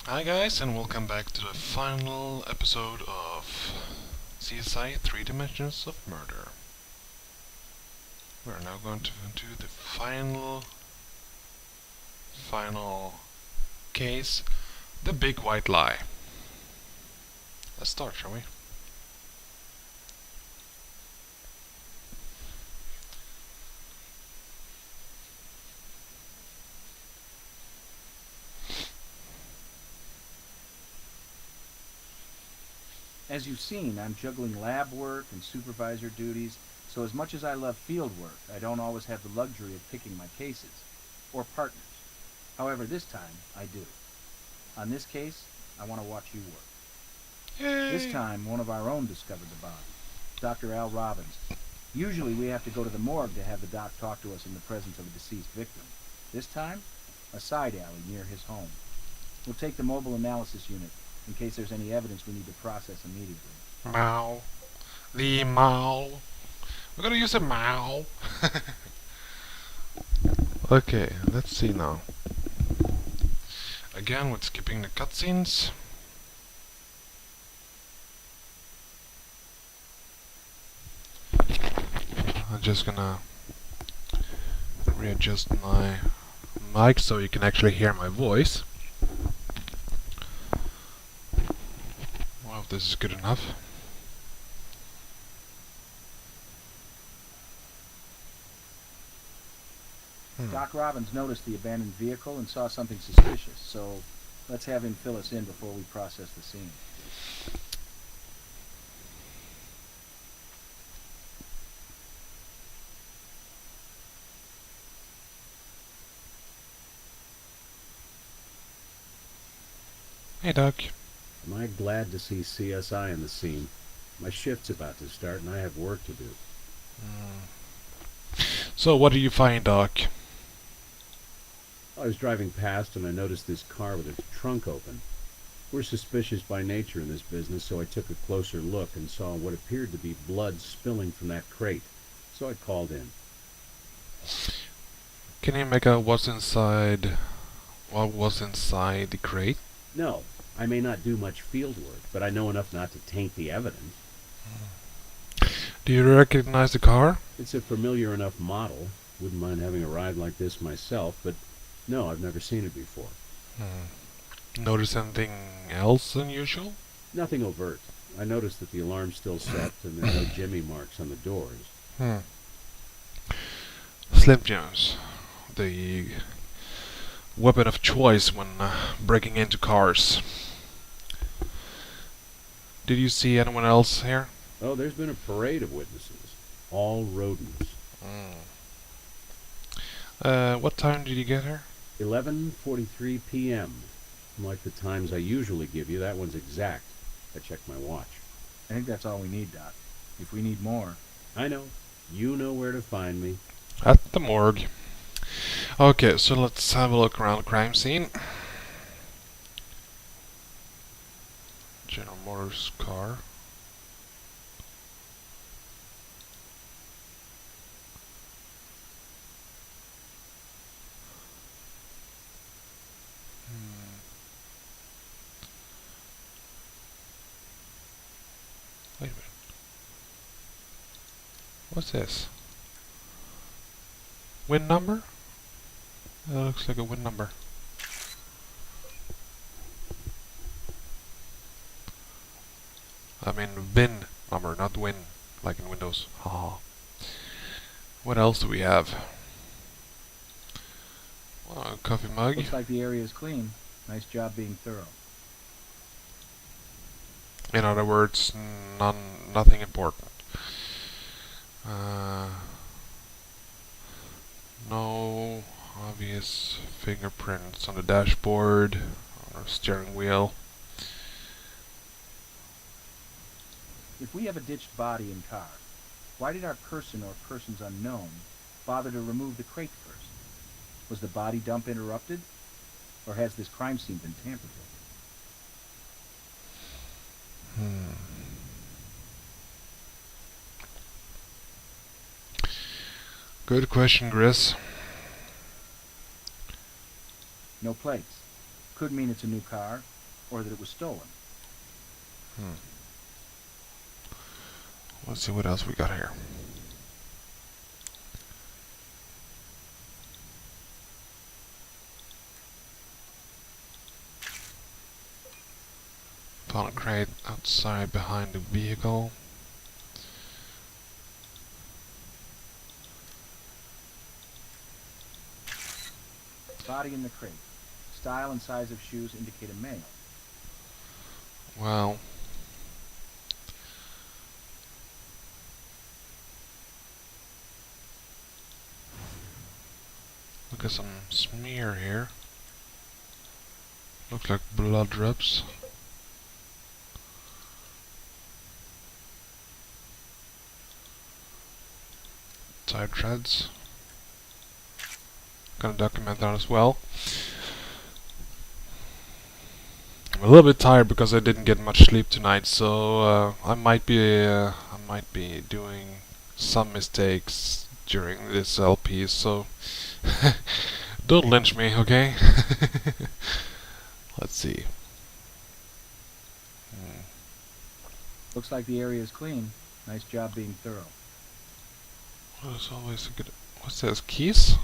Hi guys, and welcome back to the final episode of CSI 3 Dimensions of Murder. We're now going to do the final case, the big white lie. Let's start, shall we? As you've seen, I'm juggling lab work and supervisor duties, so as much as I love field work, I don't always have the luxury of picking my cases, or partners. However, this time, I do. On this case, I want to watch you work. Yay! This time, one of our own discovered the body, Dr. Al Robbins. Usually we have to go to the morgue to have the doc talk to us in the presence of a deceased victim. This time, a side alley near his home. We'll take the mobile analysis unit, in case there's any evidence we need to process immediately. Mow. The mow. We're gonna use a mow. Okay, let's see now. Again, with skipping the cutscenes. I'm just gonna readjust my mic so you can actually hear my voice. Well, if this is good enough. Doc Robbins noticed the abandoned vehicle and saw something suspicious, so let's have him fill us in before we process the scene. Hey, Doc. Am I glad to see CSI on the scene? My shift's about to start and I have work to do. So, what do you find, Doc? I was driving past and I noticed this car with its trunk open. We're suspicious by nature in this business, so I took a closer look and saw what appeared to be blood spilling from that crate. So I called in. Can you make out what was inside the crate? No, I may not do much field work, but I know enough not to taint the evidence. Do you recognize the car? It's a familiar enough model. Wouldn't mind having a ride like this myself, but no, I've never seen it before. Notice anything else unusual? Nothing overt. I noticed that the alarm's still set and there are no jimmy marks on the doors. Slim Jims, the weapon of choice when breaking into cars. Did you see anyone else here? Oh, there's been a parade of witnesses. All rodents. What time did you get here? 11:43 p.m. Like the times I usually give you, that one's exact. I checked my watch. I think that's all we need, Doc. If we need more... I know. You know where to find me. At the morgue. Okay, so let's have a look around the crime scene. General Motors car. Wait a minute. What's this? Win number? That looks like a win number. I mean VIN number, not win, like in Windows. Haha. What else do we have? A coffee mug. Looks like the area is clean. Nice job being thorough. In other words, nothing important. No obvious fingerprints on the dashboard or steering wheel. If we have a ditched body and car, why did our person or persons unknown bother to remove the crate first? Was the body dump interrupted? Or has this crime scene been tampered with? Good question, Gris. No plates. Could mean it's a new car, or that it was stolen. Let's see what else we got here. Found a crate outside behind the vehicle. Body in the crate. Style and size of shoes indicate a male. Well, look at some smear here. Looks like blood drips. Tire treads. Gonna document that as well. I'm a little bit tired because I didn't get much sleep tonight, so I might be doing some mistakes during this LP. So don't lynch me, okay? Let's see. Looks like the area is clean. Nice job being thorough. Well, there's always a good. What's this? Keys?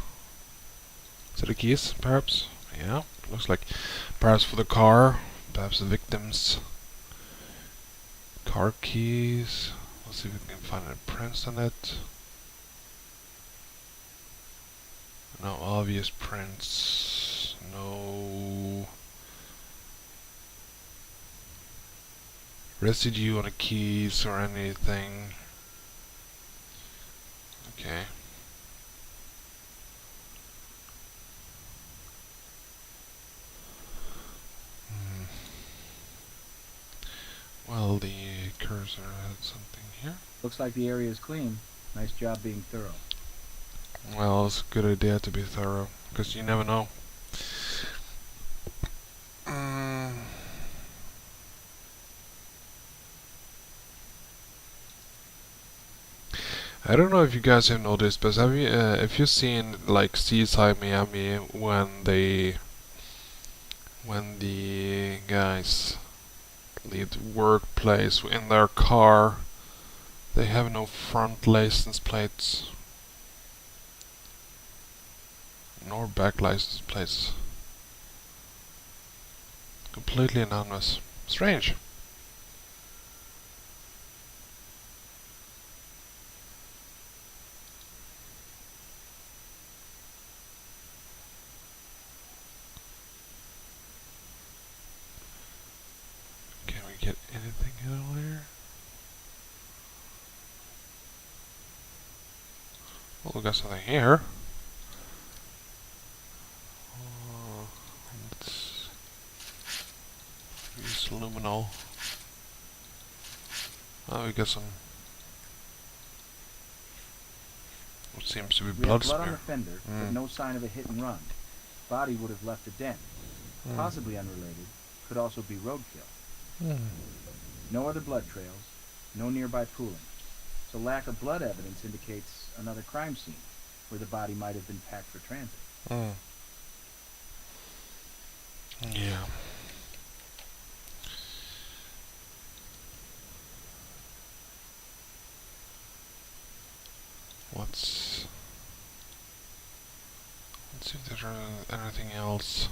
Is it a keys, perhaps? Yeah. Looks like perhaps for the car. Perhaps the victim's car keys. Let's see if we can find any prints on it. No obvious prints. No residue on the keys or anything. Okay. Well, the cursor had something here. Looks like the area is clean. Nice job being thorough. Well, it's a good idea to be thorough, because you never know. I don't know if you guys have noticed, but have you, if you've seen like CSI Miami when the guys leave the workplace in their car, they have no front license plates nor back license plates. Completely anonymous. Strange. Can we get anything out here? Well, we got something here. Let's use luminol. Oh, we got some. What seems to be We blood have blood smear. on the fender, but no sign of a hit and run. Body would have left a dent. Possibly unrelated. Could also be roadkill. No other blood trails. No nearby pooling. So lack of blood evidence indicates another crime scene where the body might have been packed for transit. Yeah. Let's see if there's anything else.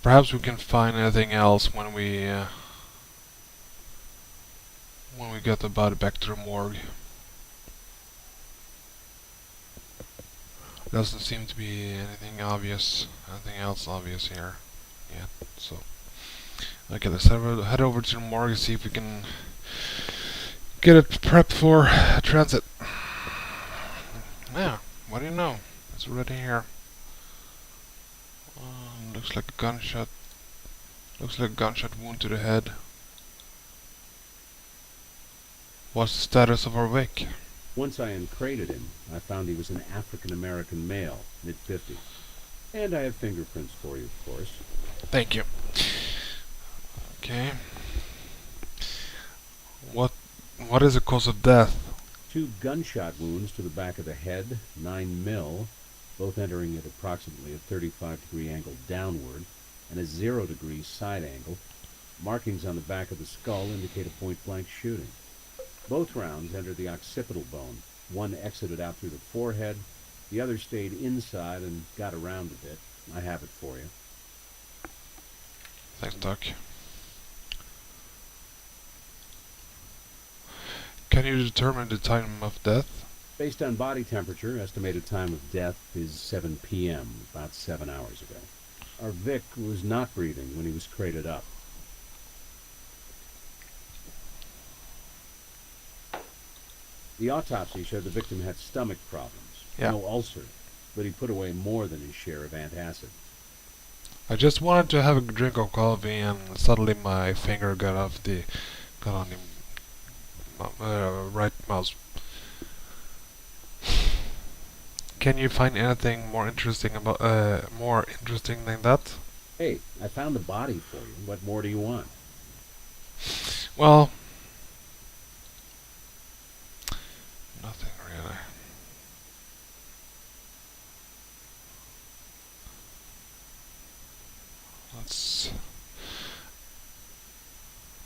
Perhaps we can find anything else when we get the body back to the morgue. Doesn't seem to be anything else obvious here yet. So, okay, let's head over to the morgue and see if we can get it prepped for transit. Yeah, what do you know? It's already here. Looks like a gunshot. Looks like a gunshot wound to the head. What's the status of our Vic? Once I uncrated him, I found he was an African-American male, mid-50s. And I have fingerprints for you, of course. Thank you. Okay. What is the cause of death? 2 gunshot wounds to the back of the head, 9 mil, both entering at approximately a 35-degree angle downward. and a 0-degree side angle. Markings on the back of the skull indicate a point-blank shooting. Both rounds entered the occipital bone. One exited out through the forehead. The other stayed inside and got around a bit. I have it for you. Thanks, Doc. Can you determine the time of death? Based on body temperature, estimated time of death is 7 p.m., about 7 hours ago. Our Vic was not breathing when he was crated up. The autopsy showed the victim had stomach problems. Yeah. No ulcer, but he put away more than his share of antacid. I just wanted to have a drink of coffee, and suddenly my finger got on the right mouse. Can you find anything more interesting than that? Hey, I found the body for you. What more do you want? Well, nothing really.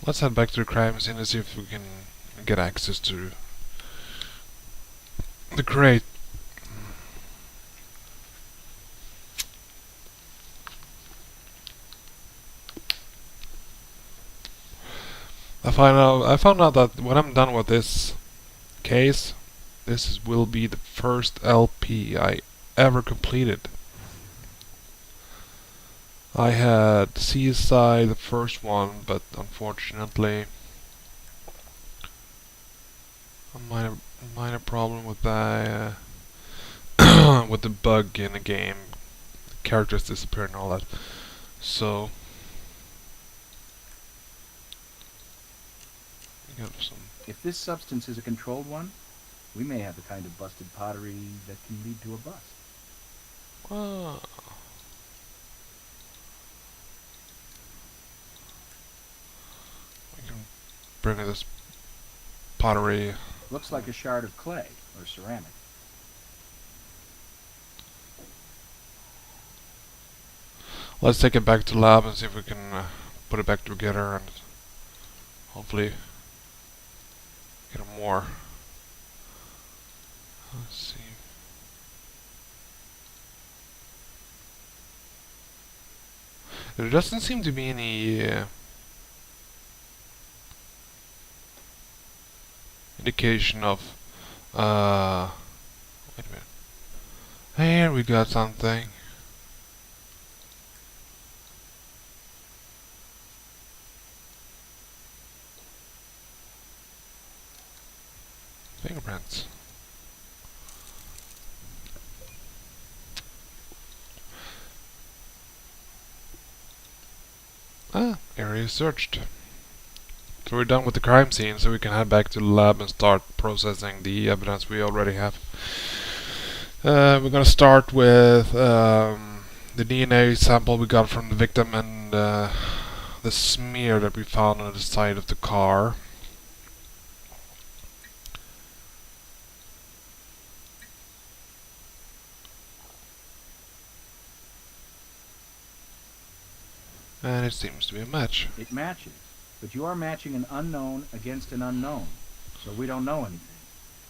Let's head back to the crime scene and see if we can get access to the crate. I found out that when I'm done with this case, will be the first LP I ever completed. I had CSI, the first one, but unfortunately a minor problem with the with the bug in the game. The characters disappear and all that. So we got some. If this substance is a controlled one, we may have the kind of busted pottery that can lead to a bust. Ah. We can bring this pottery. Looks like a shard of clay or ceramic. Let's take it back to lab and see if we can put it back together and hopefully get more. Let's see. There doesn't seem to be any indication of wait a minute. Here we got something. Fingerprints. Area searched. So we're done with the crime scene, so we can head back to the lab and start processing the evidence we already have. We're gonna start with the DNA sample we got from the victim and the smear that we found on the side of the car. And it seems to be a match. It matches, but you are matching an unknown against an unknown, so we don't know anything.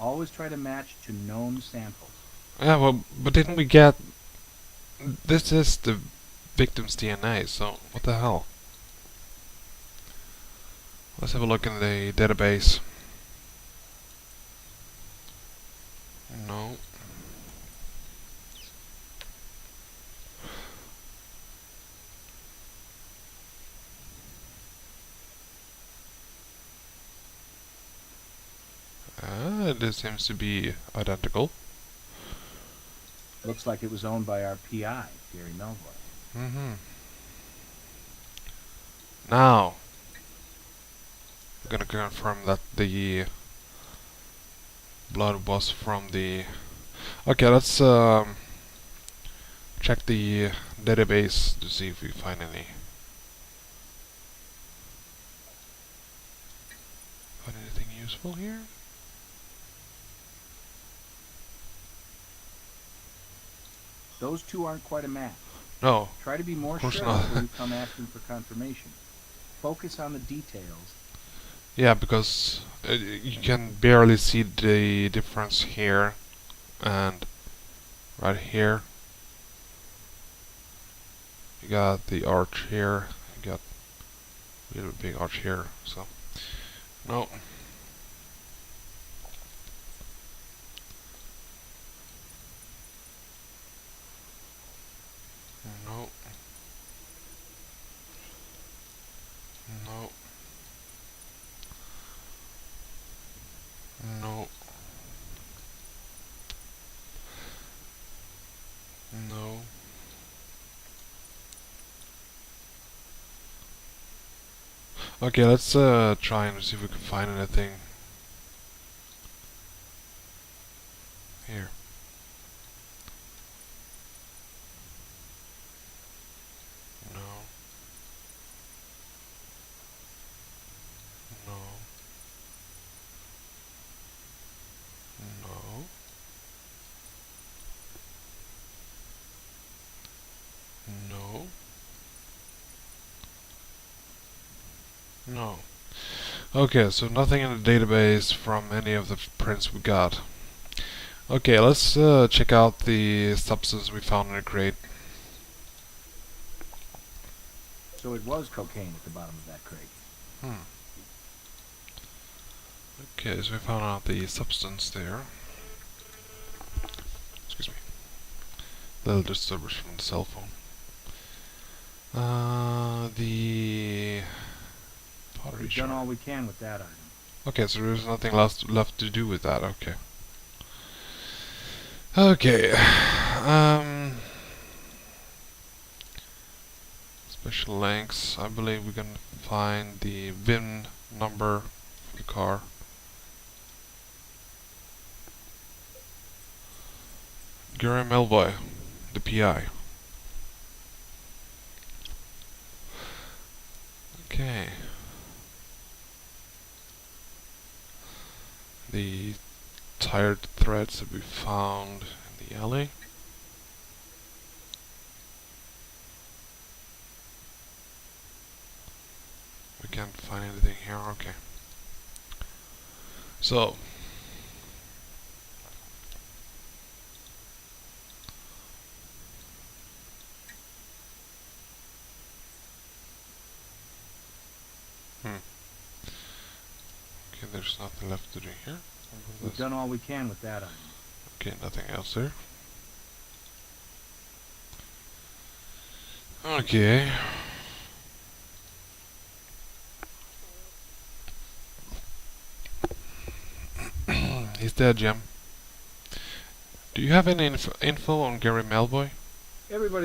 Always try to match to known samples. Yeah, well, but didn't we get... This is the victim's DNA, so what the hell? Let's have a look in the database. No. This seems to be identical. Looks like it was owned by our PI, Gary Melvoy. Mm-hmm. Now, we're gonna confirm that the blood was from the... Okay, let's check the database to see if we find anything useful here. Those two aren't quite a match. No, Try to be more of course sure not. before you come asking for confirmation. Focus on the details. Yeah, because you can barely see the difference here and right here. You got the arch here. You got a little big arch here. So no. No. No. No. No. Okay, let's try and see if we can find anything here. No. No. No. No. No. Okay, so nothing in the database from any of the prints we got. Okay, let's check out the substance we found in the crate. So it was cocaine at the bottom of that crate. Hmm. Okay, so we found out the substance there. Excuse me. Little disturbance from the cell phone. The pottery We've shop. done all we can with that item. Okay, so there's nothing left to do with that. Okay. Okay. Special links. I believe we can find the VIN number of the car. Gary Melboy, the PI. Okay. The tired threads that we found in the alley. We can't find anything here. Okay. So. Okay, there's nothing left to do here. We've done all we can with that item. Okay, nothing else there. Okay. He's dead, Jim. Do you have any info on Gary Melboy? Everybody